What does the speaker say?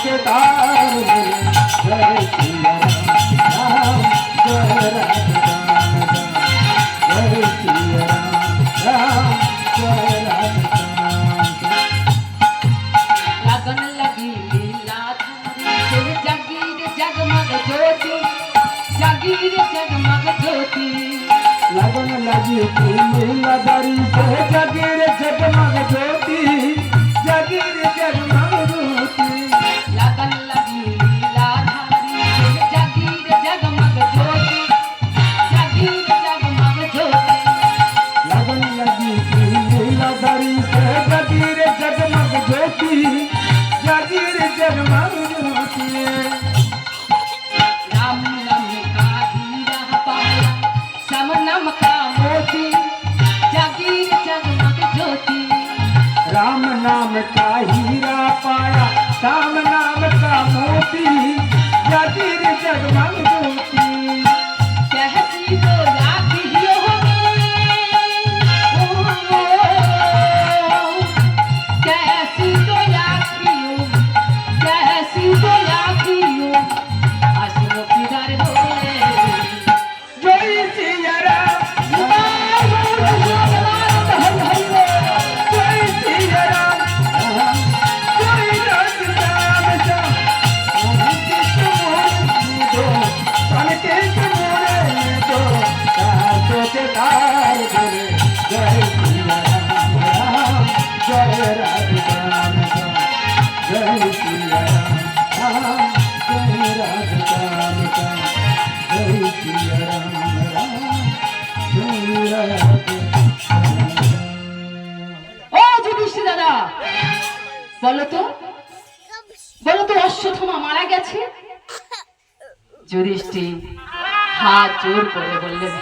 के तार जय सिया राम जय राधा जय सिया राम जय राधा। लगन लगी लीला धारी जगीर जगमग ज्योति जगीर जगमग ज्योति। लगन लगी लीला धारी से जगीर जगमग ज्योति जगीर जगमग ज्योति। लगन लगी लीला धारी जगीर जगमग ज्योति जगीर जगमग ज्योति। लगन लगी लीला धारी से जगीर जगमग ज्योति जगीर जगमग ज्योति। राम नाम का हीरा पाया सम नाम का मोती जगीर जगमग ज्योति। राम नाम का हीरा पाया श्याम नाम का मोती जगीर जगमग ज्योति। कहती तो राखियो कैसी तो राखियो कैसी तो राखियो अश्रु किधर हो जय सिया राम जय सिया राम जय राम राम श्याम के मोरे दो सासों के तार धरे जय सिया राम जय राधा राम जय सिया राम जय राधा राम जय सिया राम जय राधा। ও যুধিষ্ঠির দাদা বলো তো অশ্বত্থামা মারা গেছে? যুধিষ্ঠির হাত জোর করে বললেন